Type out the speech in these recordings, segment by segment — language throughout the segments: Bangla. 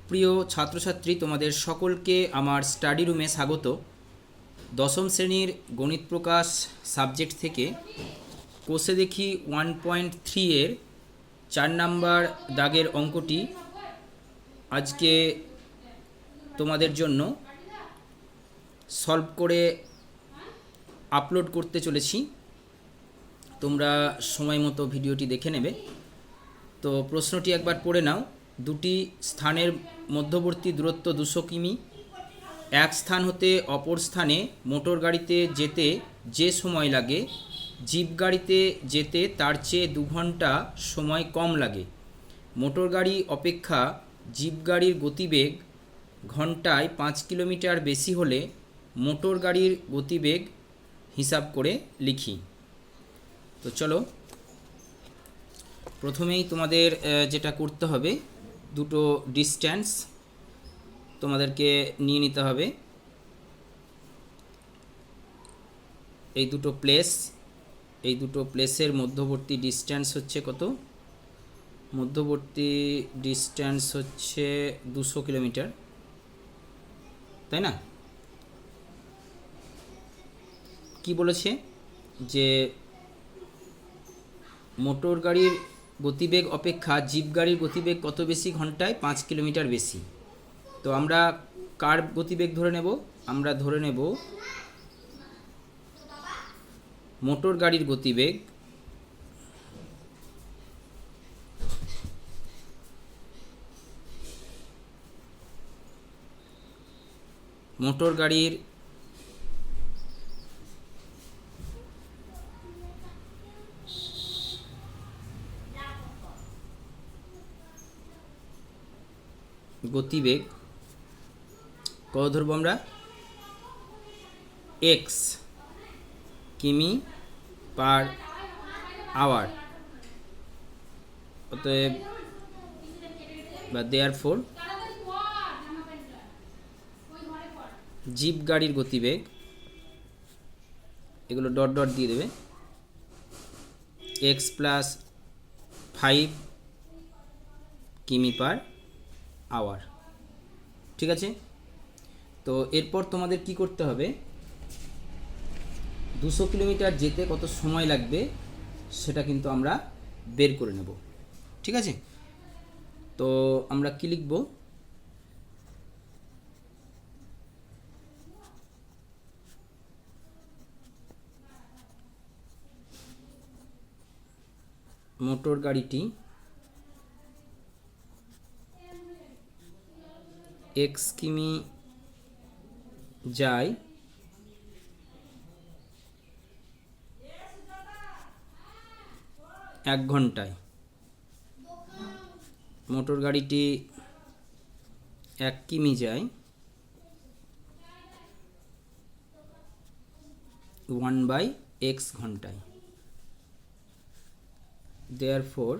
প্রিয় ছাত্রছাত্রী, তোমাদের সকলকে আমার স্টাডি রুমে স্বাগত। দশম শ্রেণীর গণিত প্রকাশ সাবজেক্ট থেকে কোষে দেখি 1.3 এর 4 নাম্বার দাগের অঙ্কটি আজকে তোমাদের জন্য সলভ করে আপলোড করতে চলেছি। তোমরা সময় মতো ভিডিওটি দেখে নেবে। তো প্রশ্নটি একবার পড়ে নাও। দুটি স্থানের মধ্যবর্তী দূরত্ব 200 কিমি। এক স্থান হতে অপর স্থানে মোটর গাড়িতে যেতে যে সময় লাগে, জিপ গাড়িতে যেতে তার চেয়ে 2 ঘন্টা সময় কম লাগে। মোটর গাড়ি অপেক্ষা জিপ গাড়ির গতিবেগ ঘন্টায় 5 কিলোমিটার বেশি হলে মোটর গাড়ির গতিবেগ হিসাব করে লিখি। তো চলো, প্রথমেই তোমাদের যেটা করতে হবে, দুটো ডিস্ট্যান্স তোমাদেরকে নিয়ে নিতে হবে। এই দুটো প্লেসের মধ্যবর্তী ডিস্ট্যান্স হচ্ছে কত? মধ্যবর্তী ডিস্ট্যান্স হচ্ছে 200 কিলোমিটার, তাই না? কি বলেছে যে মোটর গাড়ির গতিবেগ অপেক্ষা জিপ গাড়ির গতিবেগ কত বেশি? ঘন্টায় 5 কিলোমিটার বেশি। তো আমরা কার গতিবেগ ধরে নেব? আমরা ধরে নেব মোটর গাড়ির গতিবেগ। মোটর গাড়ির গতিবেগ কত ধরবো আমরা? x কিমি পার আওয়ার। অতএব বা দেয়ারফোর জিপ গাড়ির গতিবেগ, এগুলো ডট ডট দিয়ে দেবে, x প্লাস 5 কিমি পার আওয়ার। ঠিক আছে? তো এরপর তোমাদের কি করতে হবে? 200 কিলোমিটার যেতে কত সময় লাগবে সেটা কিন্তু আমরা বের করে নেব। ঠিক আছে? তো আমরা কি লিখব? মোটর গাড়িটি x কিমি যায় 1 ঘন্টায়। মোটর গাড়িটি 1 কিমি যায় 1/x ঘন্টায়। দেয়ারফোর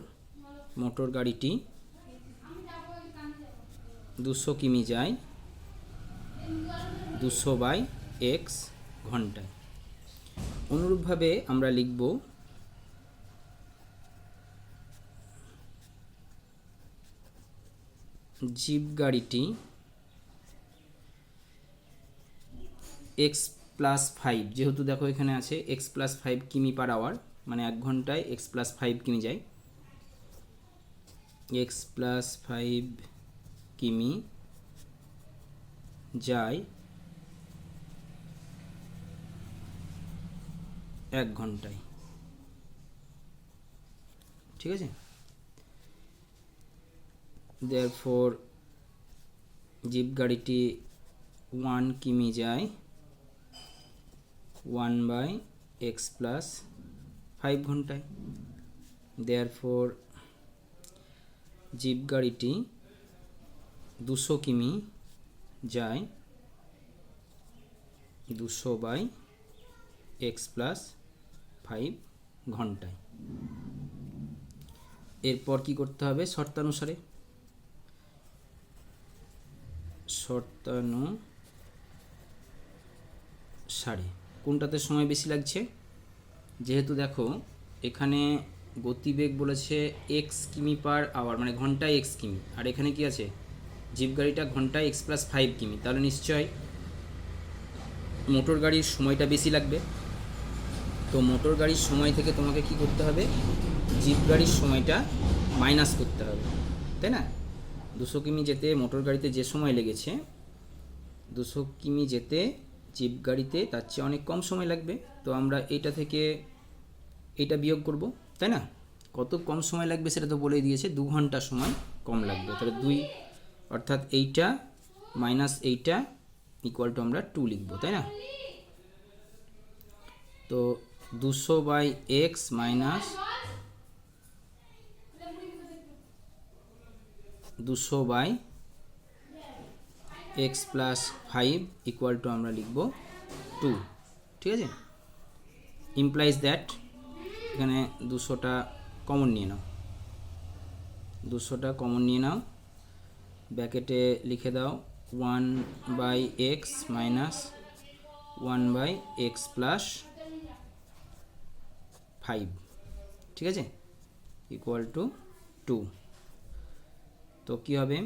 মোটর গাড়িটি 200 কিমি যায় 200/x ঘন্টায়। অনুরূপভাবে আমরা লিখব জিপ গাড়িটি x প্লাস 5, যেহেতু দেখো এখানে আছে x প্লাস 5 কিমি পার আওয়ার, মানে 1 ঘন্টায় x প্লাস 5 কিমি যায়। x প্লাস 5 কিমি যায় 1 ঘন্টায়। ঠিক আছে? দেয়ারফোর জিপ গাড়িটি 1 কিমি যায় 1/x প্লাস 5 ঘন্টায়। দেয়ারফোর জিপ গাড়িটি 200 কিমি যায় 200/x প্লাস 5 ঘন্টায়। এরপর কি করতে হবে? শর্তানুসারে কোনটাতে সময় বেশি লাগছে? যেহেতু দেখো এখানে গতিবেগ বলেছে x কিমি পার আওয়ার, মানে ঘন্টায় x কিমি, আর এখানে কি আছে? জিপ গাড়িটা ঘন্টায় x+5 কিমি, তাহলে নিশ্চয় মোটর গাড়ির সময়টা বেশি লাগবে। তো মোটর গাড়ির সময় থেকে তোমাকে কি করতে হবে, জিপ গাড়ির সময়টা মাইনাস করতে হবে, তাই না? 200 কিমি যেতে মোটর গাড়িতে যে সময় লেগেছে, 200 কিমি যেতে জিপ গাড়িতে তার চেয়ে অনেক কম সময় লাগবে। তো আমরা এইটা থেকে এইটা বিয়োগ করব, তাই না? কত কম সময় লাগবে সেটা তো বলেই দিয়েছে, 2 ঘন্টা সময় কম লাগবে। তাহলে 2 অর্থাৎ এইটা মাইনাস এইটা ইকুয়াল টু আমরা 2 লিখব, তাই না? তো 200/x minus 200/x+5 equal to আমরা লিখব 2, ঠিক আছে? ইমপ্লাইজ দ্যাট, এখানে 200টা কমন নিয়ে নাও, 200টা কমন নিয়ে নাও, ব্র্যাকেটে লিখে দাও 1/x মাইনাস 1/x+5, ঠিক আছে, ইকুয়াল টু 2। তো কী হবে,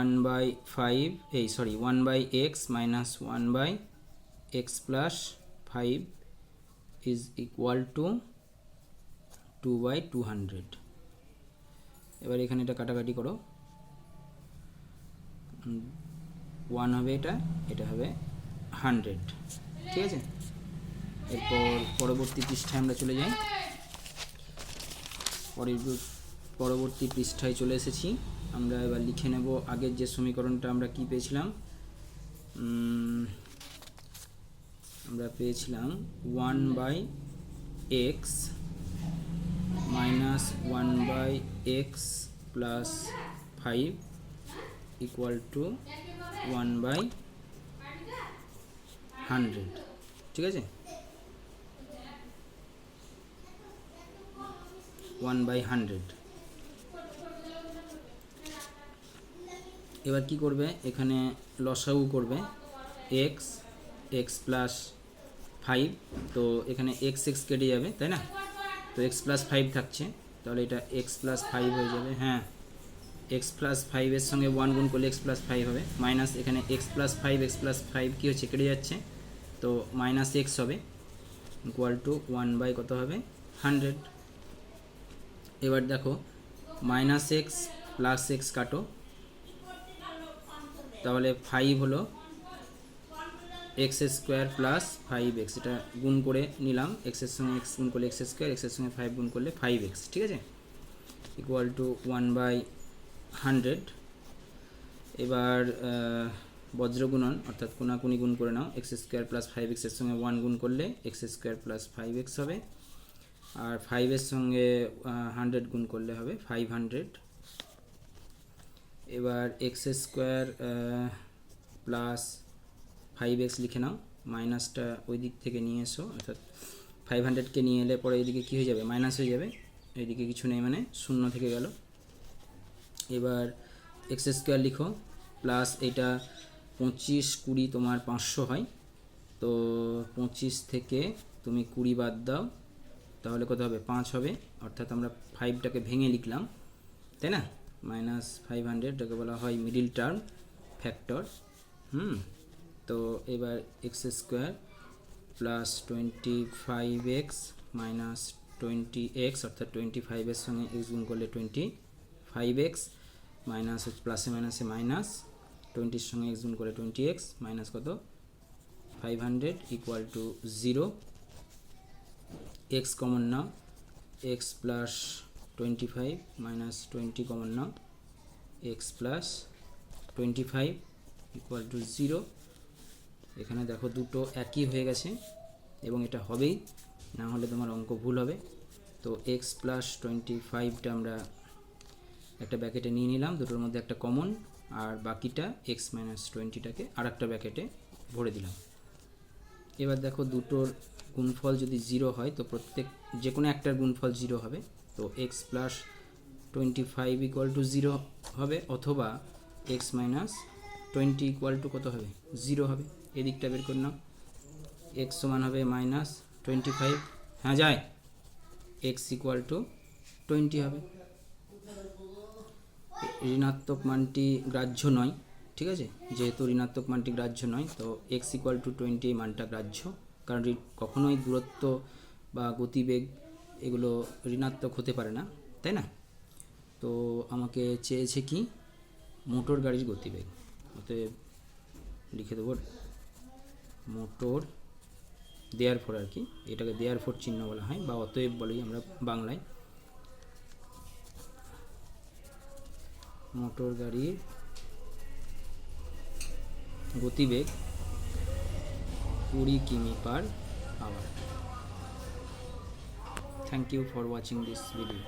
1/x minus 1/x+5 is equal to 2/200। এবার এখানে এটা কাটাকাটি করো, 1 হবে এটা, এটা হবে 100, ঠিক আছে? এরপর পরবর্তী পৃষ্ঠায় আমরা চলে যাই। পরবর্তী পৃষ্ঠায় চলে এসেছি। আমরা এবার লিখে নেব আগের যে সমীকরণটা আমরা কি পেয়েছিলাম, আমরা পেয়েছিলাম 1/x minus 1/x+5 equal to 1/100, ঠিক আছে? 1/100। এবার কি করবে, এখানে লসাগু করবে x, x+5, তো এখানে x কেটে যাবে, তাই না? তো x+5 থাকছে, তাহলে এটা x+5 হয়ে যাবে। হ্যাঁ, x+5 এর সঙ্গে 1 গুণ করলে x+5 হবে, মাইনাস এখানে x+5 কী হচ্ছে, কেটে যাচ্ছে, তো মাইনাস x হবে, ইকুয়াল টু 1 কত হবে, 100। এবার দেখো মাইনাস এক্স প্লাস এক্স কাটো, তাহলে 5 হলো x² প্লাস 5x, এটা গুণ করে নিলাম, এক্সের সঙ্গে এক্স গুণ করলে x², এক্সের সঙ্গে 5 গুণ করলে 5x, ঠিক আছে, ইকুয়াল টু 1/100। এবার বজ্রগুণন অর্থাৎ কোনাকুনি গুণ করে নাও, x² প্লাস 5x এর সঙ্গে 1 গুণ করলে x² প্লাস 5x হবে, আর 5 এর সঙ্গে 100 গুণ করলে হবে 500। এবার x² প্লাস 5x লিখে নাও, মাইনাসটা ওই দিক থেকে নিয়ে এসো, অর্থাৎ 500কে নিয়ে এলে পরে এইদিকে কী হয়ে যাবে, মাইনাস হয়ে যাবে, এইদিকে কিছু নেই মানে শূন্য থেকে গেল। এবার x² লিখো, প্লাস এটা 25 20 তোমার 500 হয়, তো 25 থেকে তুমি 20 বাদ দাও, তাহলে কত হবে, 5 হবে, অর্থাৎ আমরা 5টাকে ভেঙে লিখলাম, তাই না? মাইনাস 500, এটাকে বলা হয় মিডিল টার্ম ফ্যাক্টর। তো এবার x² plus 25x minus 20x, অর্থাৎ 25 এর সঙ্গে x গুণ করলে 25x, মাইনাস হচ্ছে প্লাসে মাইনাসে মাইনাস, 20-র সঙ্গে x গুণ করে 20x, মাইনাস কত 500 equal to 0। x common now, x plus 25 minus 20 common now, x plus 25 equal to 0। এখানে দেখো দুটো একই হয়ে গেছে এবং এটা হবেই, না হলে তোমার অঙ্ক ভুল হবে। তো x প্লাস 25টা আমরা একটা ব্র্যাকেটে নিয়ে নিলাম, দুটোর মধ্যে একটা কমন, আর বাকিটা x মাইনাস 20টাকে আর একটা ব্র্যাকেটে ভরে দিলাম। এবার দেখো দুটোর গুণফল যদি 0 হয় তো প্রত্যেক যে কোনো একটার গুণফল 0 হবে, তো x প্লাস 25 ইকুয়াল টু 0 হবে, অথবা x মাইনাস 20 ইকুয়াল টু কত হবে, 0 হবে। এদিকটা বের করে নাও, x সমান হবে মাইনাস 25, হ্যাঁ যায়, x ইকুয়াল টু 20 হবে। ঋণাত্মক মানটি গ্রাহ্য নয়, ঠিক আছে। যেহেতু ঋণাত্মক মানটি গ্রাহ্য নয়, তো x ইকুয়াল টু 20 এই মানটা গ্রাহ্য, কারণ কখনোই দূরত্ব বা গতিবেগ এগুলো ঋণাত্মক হতে পারে না, তাই না। তো আমাকে চেয়েছে কি মোটর গাড়ির গতিবেগ, অতএব লিখে দেবো মোটর দেয়ার ফর আর কি, এটাকে দেয়ার ফর চিহ্ন বলা হয় বা অতএব বলি আমরা বাংলায়। মোটর গাড়ির গতিবেগ 20 কিমি/আওয়ার। Thank you for watching this video.